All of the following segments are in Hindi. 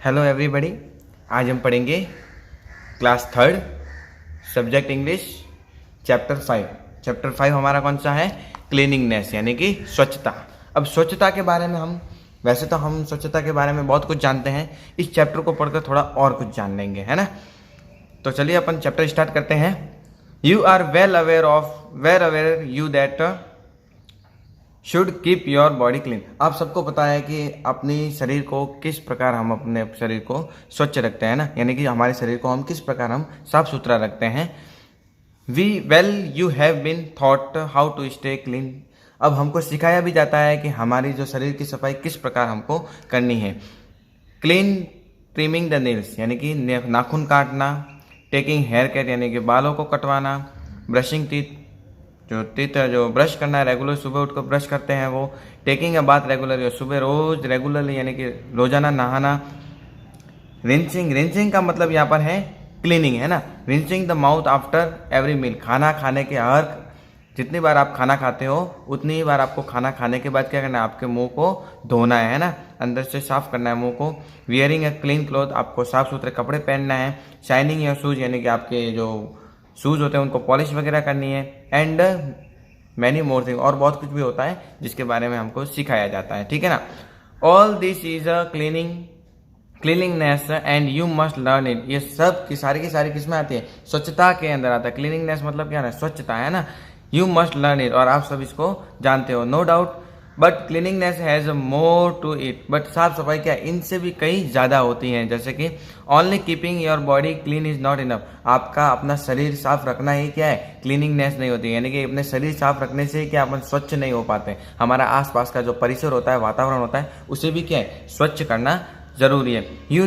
Hello everybody. आज हम पढ़ेंगे class third, subject English, chapter 5 हमारा कौन सा है? क्लीनिंगनेस, यानी कि स्वच्छता। अब स्वच्छता के बारे में वैसे तो हम स्वच्छता के बारे में बहुत कुछ जानते हैं, इस चैप्टर को पढ़कर थोड़ा और कुछ जान लेंगे, है ना। तो चलिए अपन चैप्टर स्टार्ट करते हैं। You are well aware you that should keep your body clean. आप सबको पता है कि अपनी शरीर को किस प्रकार हम अपने शरीर को स्वच्छ रखते हैं ना, यानी कि हमारे शरीर को हम किस प्रकार हम साफ सुथरा रखते हैं। You have been thought how to stay clean. अब हमको सिखाया भी जाता है कि हमारी जो शरीर की सफाई किस प्रकार हमको करनी है। क्लीन ट्रिमिंग द नेल्स, यानी कि नाखून काटना। टेकिंग हेयर कट, यानी कि बालों को कटवाना। ब्रशिंग टीथ जो ब्रश करना है, रेगुलर सुबह उठकर ब्रश करते हैं वो। टेकिंग अ बाथ रेगुलर, सुबह रोज रेगुलरली यानी कि रोजाना नहाना। रिंसिंग का मतलब यहाँ पर है क्लीनिंग, है ना। Rinsing the mouth after every meal, खाना खाने के जितनी बार आप खाना खाते हो उतनी ही बार आपको खाना खाने के बाद क्या करना है, आपके मुंह को धोना है ना, अंदर से साफ करना है मुंह को। वियरिंग अ क्लीन क्लॉथ, आपको साफ सुथरे कपड़े पहनना है। शाइनिंग योर शूज, यानी कि आपके जो शूज़ होते हैं उनको पॉलिश वगैरह करनी है। एंड मैनी मोर थिंग, और बहुत कुछ भी होता है जिसके बारे में हमको सिखाया जाता है, ठीक है ना। All this is a cleanliness and you must learn it. ये सब की सारी किसमें आती है? स्वच्छता के अंदर आता है। क्लीनिंगनेस मतलब क्या है? स्वच्छता, है ना। यू मस्ट लर्न इट, और आप सब इसको जानते हो, no doubt. But cleanliness has more to it, but साफ सफाई क्या है, इनसे भी कई ज़्यादा होती हैं। जैसे कि only keeping your body clean is not enough. आपका अपना शरीर साफ रखना ही क्या है? क्लीनिंगनेस नहीं होती, यानी कि अपने शरीर साफ रखने से क्या अपन स्वच्छ नहीं हो पाते। हमारा आसपास का जो परिसर होता है, वातावरण होता है, उसे भी क्या है? स्वच्छ करना जरूरी है। You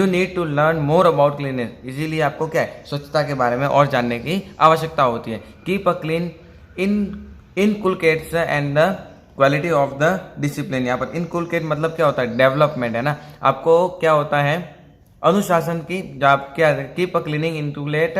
need to learn more about cleanness, इसीलिए आपको क्या है? स्वच्छता के बारे में और जानने की आवश्यकता होती है। Keep a clean inculcates and the quality of the discipline. यहाँ पर इनकुलकेट मतलब क्या होता है? डेवलपमेंट, है ना। आपको क्या होता है? अनुशासन की, जब आप क्या keep a cleaning inculcate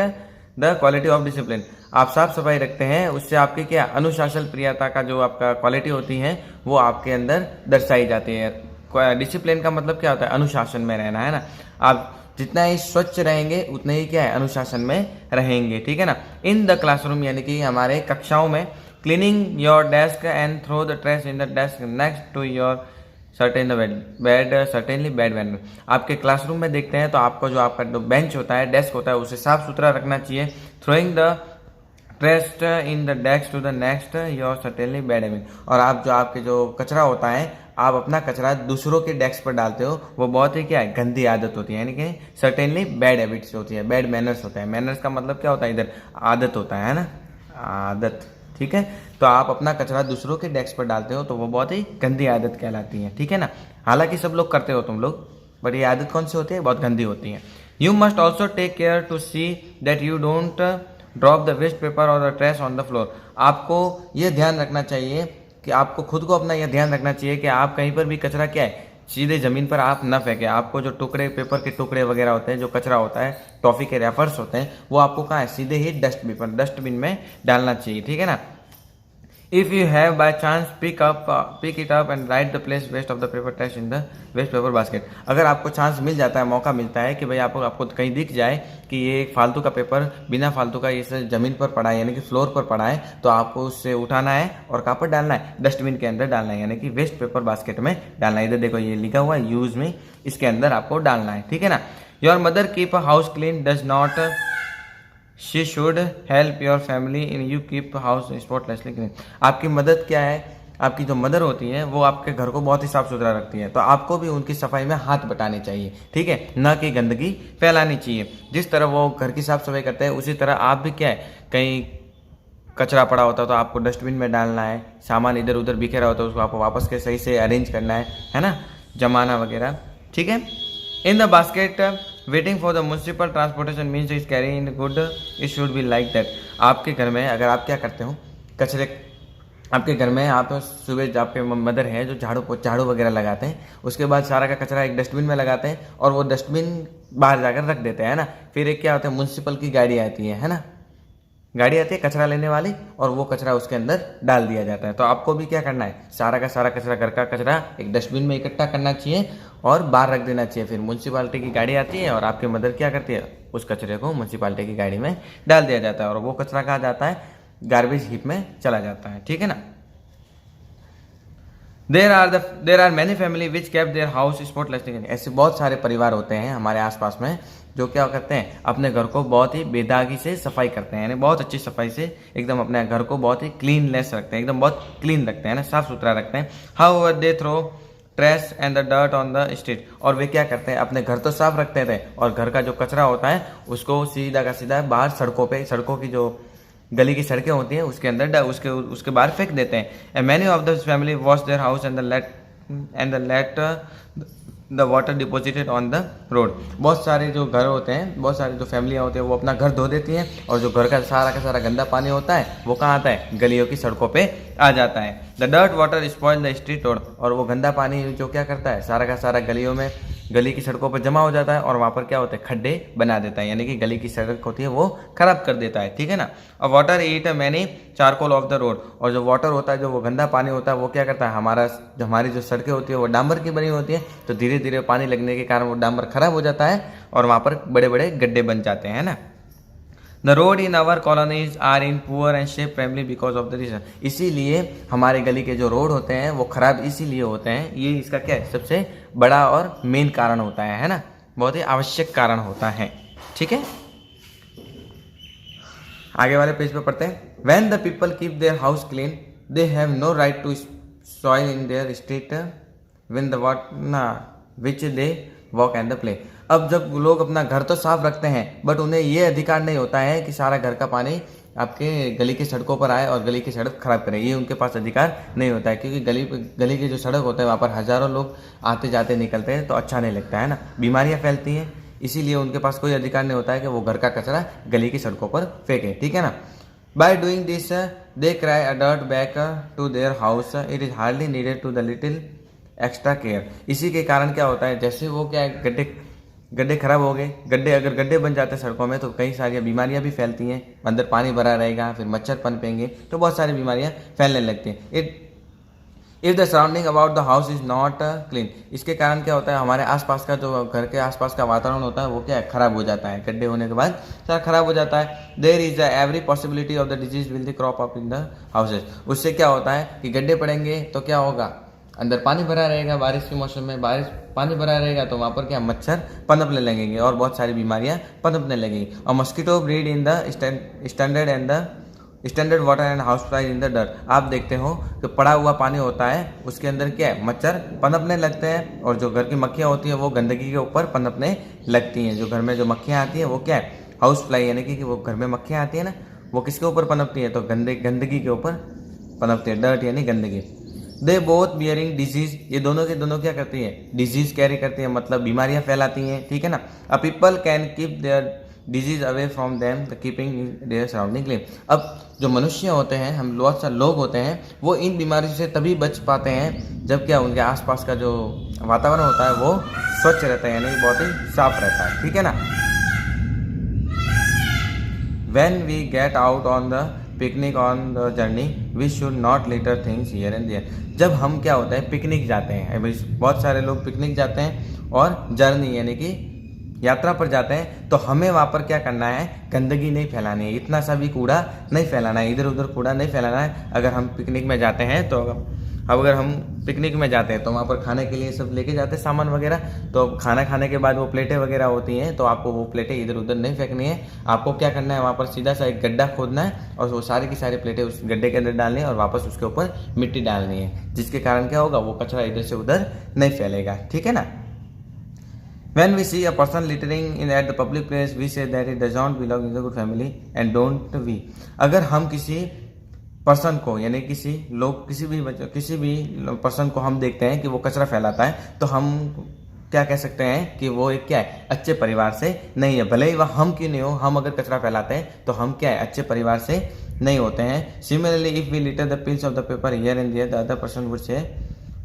the quality of discipline, आप साफ सफाई रखते हैं, उससे आपकी क्या अनुशासन प्रियता का जो आपका क्वालिटी होती है वो आपके अंदर दर्शाई जाती है। डिसिप्लिन का मतलब क्या होता है? अनुशासन में रहना, है ना। आप जितना ही स्वच्छ रहेंगे उतने ही क्या है? अनुशासन में रहेंगे, ठीक है ना। इन द क्लासरूम, यानी कि हमारे कक्षाओं में। Cleaning your desk and throw the trash in the desk next to your certainly bad manner. आपके क्लासरूम में देखते हैं तो आपको जो आपका जो बेंच होता है, डेस्क होता है, उसे साफ सुथरा रखना चाहिए। Throwing the trash in the desk to the next your certainly bad habit. और आप जो आपके जो कचरा होता है, आप अपना कचरा दूसरों के डेस्क पर डालते हो, वो बहुत ही क्या है? गंदी आदत होती है, यानी कि सर्टेनली बैड हैबिट्स होती है, बैड मैनर्स होता है। मैनर्स का मतलब क्या होता है? इधर आदत होता है ना, आदत, ठीक है। तो आप अपना कचरा दूसरों के डेस्क पर डालते हो तो वो बहुत ही गंदी आदत कहलाती है, ठीक है ना। हालांकि सब लोग करते हो तुम लोग, बट ये आदत कौन सी होती है? बहुत गंदी होती है। You must also take care to see that you don't drop the waste paper और the trash on the floor. आपको यह ध्यान रखना चाहिए कि आपको खुद को अपना यह ध्यान रखना चाहिए कि आप कहीं पर भी कचरा क्या है? सीधे जमीन पर आप न फेंके। आपको जो टुकड़े, पेपर के टुकड़े वगैरह होते हैं, जो कचरा होता है, टॉफी के रेफर्स होते हैं, वो आपको कहाँ है? सीधे ही डस्टबिन में डालना चाहिए, ठीक है ना। If you have by chance pick it up and right the place waste of the paper trash in the waste paper basket. अगर आपको चांस मिल जाता है, मौका मिलता है कि भाई आपको कहीं दिख जाए कि ये फालतू का पेपर बिना फालतू का इसे जमीन पर पड़ा है, यानी कि फ्लोर पर पड़ा है, तो आपको उससे उठाना है और कहाँ पर डालना है? डस्टबिन के अंदर डालना है, यानी कि वेस्ट पेपर बास्केट में डालना है। इधर देखो ये लिखा हुआ है यूज में, इसके अंदर आपको डालना है, ठीक है ना। Your mother keep a house clean does not she should help your family in you keep house spotlessly clean. आपकी मदद क्या है? आपकी जो मदर होती है वो आपके घर को बहुत ही साफ सुथरा रखती है, तो आपको भी उनकी सफाई में हाथ बटाने चाहिए, ठीक है, न कि गंदगी फैलानी चाहिए। जिस तरह वो घर की साफ सफाई करते हैं उसी तरह आप भी क्या है? कहीं कचरा पड़ा होता है तो आपको डस्टबिन में डालना है। सामान इधर उधर बिखेरा होता है उसको आपको वापस के सही से अरेंज करना है ना, जमाना वगैरह, ठीक है। In the basket waiting for the municipal transportation means is carry in good, it should be like that. आपके घर में अगर आप क्या करते हो? कचरे आपके घर में आप सुबह आपके मदर है जो झाड़ू वगैरह लगाते हैं, उसके बाद सारा का कचरा एक डस्टबिन में लगाते हैं और वो डस्टबिन बाहर जाकर रख देते हैं ना। फिर एक क्या होता है? म्यूनसिपल की गाड़ी आती है ना, गाड़ी आती है कचरा लेने वाली, और वो कचरा उसके अंदर डाल दिया जाता है। तो आपको भी क्या करना है? सारा का सारा कचरा, घर का कचरा एक डस्टबिन में इकट्ठा करना चाहिए और बाहर रख देना चाहिए। फिर म्यूनसिपालिटी की गाड़ी आती है और आपकी मदर क्या करती है, उस कचरे को म्यूनसिपालिटी की गाड़ी में डाल दिया जाता है और वो कचरा कहाँ जाता है, गार्बेज हीप में चला जाता है। ठीक है ना। There are many family which keep their house spotlessly. ऐसे बहुत सारे परिवार होते हैं हमारे आसपास में जो क्या करते हैं, अपने घर को बहुत ही बेदागी से सफाई करते हैं, यानी बहुत अच्छी सफाई से एकदम अपने घर को बहुत ही क्लीनलेस रखते हैं, एकदम बहुत क्लीन रखते हैं ना, साफ सुथरा रखते हैं। How they throw trash and the dirt on the street. और वे क्या करते हैं, अपने घर तो साफ रखते थे और घर का जो कचरा होता है उसको सीधा का सीधा बाहर सड़कों पे, सड़कों की जो गली की सड़कें होती हैं उसके अंदर उसके बाहर फेंक देते हैं। And many of the family wash their house and the let the water deposited on the road. बहुत सारे जो घर होते हैं, बहुत सारी जो फैमिलियाँ होती हैं वो अपना घर धो देती हैं और जो घर का सारा गंदा पानी होता है वो कहाँ आता है, गलियों की सड़कों पे आ जाता है। The dirt water spoil the street road. और वो गंदा पानी जो क्या करता है, सारा का सारा गलियों में, गली की सड़कों पर जमा हो जाता है और वहाँ पर क्या होता है, खड्डे बना देता है, यानी कि गली की सड़क होती है वो खराब कर देता है। ठीक है ना। और water eat many charcoal off the road. और जो वाटर होता है, जो वो गंदा पानी होता है वो क्या करता है, हमारी जो सड़कें होती है वो डांबर की बनी होती है, तो धीरे धीरे पानी लगने के कारण वो डांबर खराब हो जाता है और वहाँ पर बड़े बड़े गड्ढे बन जाते हैं ना। The road in our colonies are in poor and shape primarily because of the reason. इसीलिए हमारे गली के जो रोड होते हैं वो खराब इसीलिए होते हैं, ये इसका क्या है, सबसे बड़ा और मेन कारण होता है ना, बहुत ही आवश्यक कारण होता है। ठीक है, आगे वाले पेज पे पढ़ते हैं। When the people keep their house clean they have no right to soil in their street when the which they walk and the play. अब जब लोग अपना घर तो साफ रखते हैं बट उन्हें ये अधिकार नहीं होता है कि सारा घर का पानी आपके गली की सड़कों पर आए और गली की सड़क खराब करें, ये उनके पास अधिकार नहीं होता है, क्योंकि गली की जो सड़क होता है वहाँ पर हज़ारों लोग आते जाते निकलते हैं तो अच्छा नहीं लगता है ना, बीमारियाँ फैलती हैं, इसीलिए उनके पास कोई अधिकार नहीं होता है कि वो घर का कचरा गली की सड़कों पर फेंके। ठीक है ना। By doing this they carry a dirt back to their house, it is hardly needed to the little extra care. इसी के कारण क्या होता है, जैसे वो क्या है, गड्ढे खराब हो गए, अगर गड्ढे बन जाते हैं सड़कों में तो कई सारी बीमारियां भी फैलती हैं, अंदर पानी भरा रहेगा, फिर मच्छर पनपेंगे तो बहुत सारी बीमारियां फैलने लगती हैं। If the surrounding about the house is not clean, इसके कारण क्या होता है, हमारे आसपास का जो घर के आसपास का वातावरण होता है वो क्या है, खराब हो जाता है, गड्ढे होने के बाद सारा खराब हो जाता है। There is every possibility of the disease will the crop up in the houses. उससे क्या होता है कि गड्ढे पड़ेंगे तो क्या होगा, अंदर पानी भरा रहेगा, बारिश के मौसम में पानी भरा रहेगा तो वहाँ पर क्या मच्छर पनपने लगेंगे और बहुत सारी बीमारियाँ पनपने लगेंगी। और mosquito breed in the standard water and house flies in the dirt. आप देखते हो कि पड़ा हुआ पानी होता है उसके अंदर क्या है, मच्छर पनपने लगते हैं और जो घर की मक्खियाँ होती हैं वो गंदगी के ऊपर पनपने लगती हैं। जो घर में जो मक्खियाँ आती हैं वो क्या है, हाउस फ्लाई, यानी कि वो घर में मक्खियाँ आती हैं ना, वो किसके ऊपर पनपती हैं, तो गंदगी के ऊपर पनपती है, डर्ट यानी गंदगी। दे बोथ बियरिंग डिजीज, ये दोनों के दोनों क्या करती है, डिजीज कैरी करती है, मतलब बीमारियां फैलाती हैं। ठीक है ना। A people can keep their disease away from them the keeping their surrounding clean. अब जो मनुष्य होते हैं, हम बहुत सारे लोग होते हैं, वो इन बीमारियों से तभी बच पाते हैं जब क्या उनके आसपास का जो वातावरण होता है वो स्वच्छ रहता है, यानी बहुत ही साफ रहता है। ठीक है ना। When we get out on the picnic on the journey we should not litter things here and there. जब हम क्या होता है पिकनिक जाते हैं, बहुत सारे लोग पिकनिक जाते हैं और जर्नी यानी कि यात्रा पर जाते हैं, तो हमें वहाँ पर क्या करना है, गंदगी नहीं फैलानी है, इतना सा भी कूड़ा नहीं फैलाना है, इधर उधर कूड़ा नहीं फैलाना है। अगर हम पिकनिक में जाते हैं तो अगर हम पिकनिक में जाते हैं तो वहाँ पर खाने के लिए सब लेके जाते हैं सामान वगैरह, तो खाना खाने के बाद वो प्लेटें वगैरह होती हैं तो आपको वो प्लेटें इधर उधर नहीं फेंकनी है। आपको क्या करना है, वहाँ पर सीधा सा एक गड्ढा खोदना है और वो सारी की सारी प्लेटें उस गड्ढे के अंदर डालनी है और वापस उसके ऊपर मिट्टी डालनी है, जिसके कारण क्या होगा, वो कचरा इधर से उधर नहीं फैलेगा। ठीक है ना। When we see a person littering in at the public place, we say that it does not belong in the good family and don't we। अगर हम किसी पर्सन को यानी किसी भी पर्सन को हम देखते हैं कि वो कचरा फैलाता है तो हम क्या कह सकते हैं कि वो एक क्या है, अच्छे परिवार से नहीं है। भले ही वह हम क्यों नहीं हो, हम अगर कचरा फैलाते हैं तो हम क्या है, अच्छे परिवार से नहीं होते हैं। Similarly if we litter the piles of the paper here and there the other person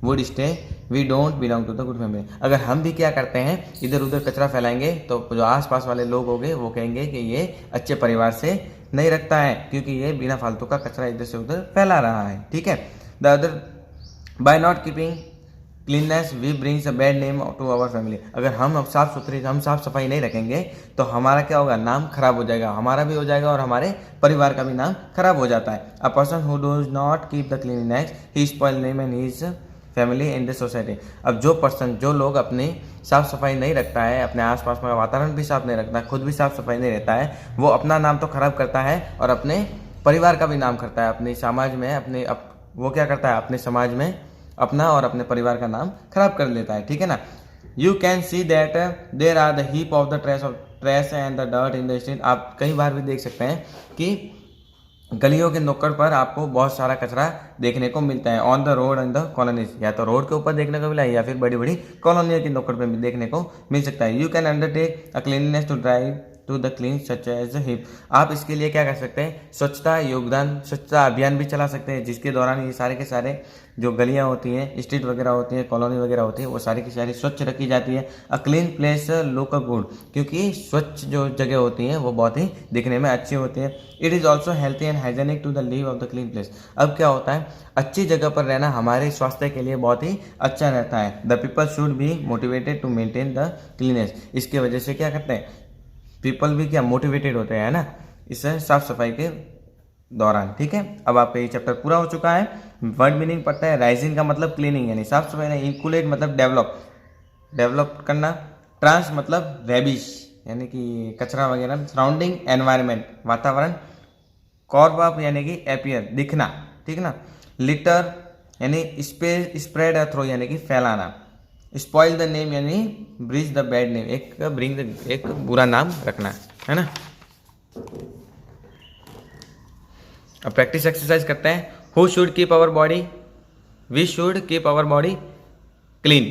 would stay we don't belong to the good family. अगर हम भी क्या करते हैं, इधर उधर कचरा फैलाएंगे तो जो आसपास वाले लोग होंगे वो कहेंगे कि ये अच्छे परिवार से नहीं रखता है, क्योंकि ये बिना फालतू का कचरा इधर से उधर फैला रहा है। ठीक है। The other by not keeping cleanness we brings a bad name to our family. अगर हम साफ सफाई नहीं रखेंगे तो हमारा क्या होगा, नाम खराब हो जाएगा, हमारा भी हो जाएगा और हमारे परिवार का भी नाम खराब हो जाता है। A person who does not keep the cleanness he spoil name and his family in the society. अब जो लोग अपनी साफ सफाई नहीं रखता है, अपने आसपास में वातावरण भी साफ नहीं रखता है, खुद भी साफ सफाई नहीं रहता है, वो अपना नाम तो खराब करता है और अपने परिवार का भी नाम करता है, अपने समाज में वो क्या करता है, अपने समाज में अपना और अपने परिवार का नाम खराब कर लेता है। ठीक है ना। You can see that there are the heap of the trash and the dirt in the street. आप कई बार भी देख सकते हैं कि गलियों के नुक्कड़ पर आपको बहुत सारा कचरा देखने को मिलता है। On the road and the colonies, या तो रोड के ऊपर देखने को मिला है या फिर बड़ी बड़ी कॉलोनियों की नुक्कड़ पर भी देखने को मिल सकता है। You can undertake a cleanness to drive to the clean such as heap. आप इसके लिए क्या कर सकते हैं, स्वच्छता अभियान भी चला सकते हैं, जिसके दौरान ये सारे के सारे जो गलियां होती हैं, स्ट्रीट वगैरह होती हैं, कॉलोनी वगैरह होती है, वो सारी की सारी स्वच्छ रखी जाती है। A clean place look good, क्योंकि स्वच्छ जो जगह होती हैं वो बहुत ही दिखने में अच्छी होती है। It is also healthy and hygienic to the live of the clean place. अब क्या होता है, अच्छी जगह पर रहना हमारे स्वास्थ्य के लिए बहुत ही अच्छा रहता है। The people should be motivated to maintain the cleanness. इसके वजह से क्या करते हैं, पीपल भी क्या मोटिवेटेड होते हैं ना, इससे साफ सफाई के दौरान। ठीक है, अब आपका ये चैप्टर पूरा हो चुका है। वर्ड मीनिंग पढ़ता है। राइजिंग का मतलब क्लीनिंग यानी साफ सफाई, इंकुलेट मतलब डेवलप करना। ट्रांस मतलब रेबिश यानी कि कचरा वगैरह। सराउंडिंग एनवायरनमेंट वातावरण। कॉर्ब अप यानी कि अपीयर दिखना। ठीक ना। लिटर यानी स्प्रेड थ्रो यानी कि फैलाना। स्पॉइल द नेम यानी ब्रिज द बैड नेम, एक बुरा नाम रखना, है ना। अब प्रैक्टिस एक्सरसाइज करते हैं। Who should keep our body, we should keep our body clean.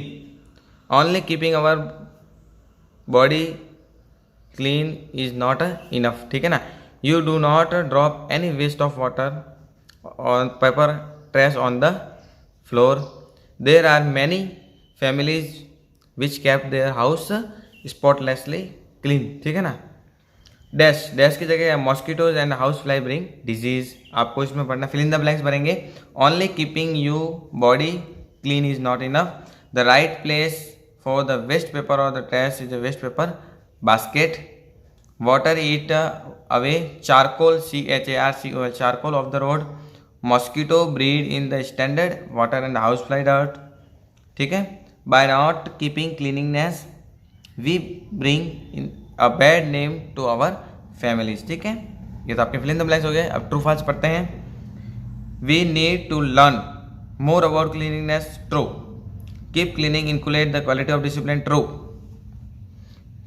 Only keeping our body clean is not enough. ठीक है ना। You do not drop any waste of water on paper trash on the floor. There are many families which kept their house spotlessly clean. ठीक है ना। डैश की जगह mosquitoes and house fly bring disease. आपको इसमें पढ़ना, फिल इन द ब्लैंक्स भरेंगे। Only keeping you body clean is not enough. The right place for the waste paper और the trash is the waste paper basket. Water eat away charcoal, CHARCOL, charcoal off the road. Mosquito breed in the standard water and house fly dirt. ठीक है। By not keeping cleanliness we bring in a bad name to our families. ठीक है, ये तो आपके फिल इन द ब्लैंक्स हो गए। अब ट्रू फॉल्स पढ़ते हैं। We need to learn more about cleanliness. True. Keep cleaning inculcate the quality of discipline. True.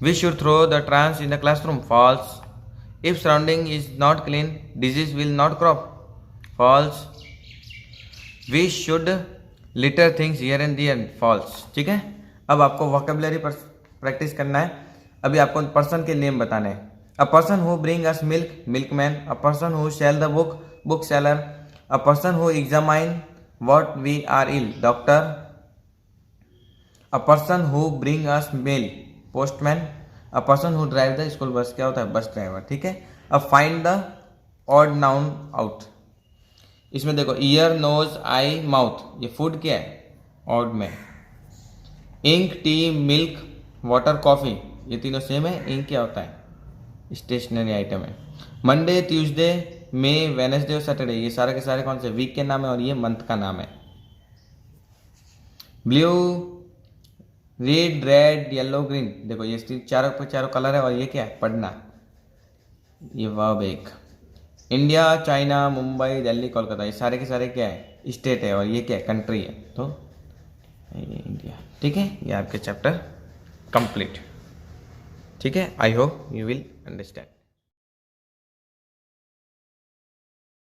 We should throw the trans in the classroom. False. If surrounding is not clean disease will not crop. False. We should litter things here and there. False. ठीक है। अब आपको वोकेबुलरी पर प्रैक्टिस करना है। अभी आपको पर्सन के नेम बताने हैं। A person who bring us milk, milkman. A person who sell the book, book seller. A person who examine what we are ill, doctor. A person who bring us mail, postman. A person who drive the school bus, क्या होता है, बस ड्राइवर। ठीक है। अब find the odd noun out. इसमें देखो ईयर, नोज, आई, माउथ, ये फूड क्या है, ऑड में। Ink, tea, milk, water, coffee, ये तीनों सेम है। इंक क्या होता है, स्टेशनरी आइटम है। मंडे, ट्यूसडे, मे, वेडनेसडे और सैटरडे, ये सारे के सारे कौन से वीक के नाम है और ये मंथ का नाम है। Blue, red, red, yellow, green, देखो ये चारों कलर है और ये क्या है, पढ़ना, ये वर्ब एक। इंडिया, चाइना, मुंबई, दिल्ली, कोलकाता, ये सारे के सारे क्या है, स्टेट है और ये क्या है, कंट्री है, तो ये इंडिया। ठीक है, ये आपके चैप्टर कंप्लीट। ठीक है, I hope you will understand.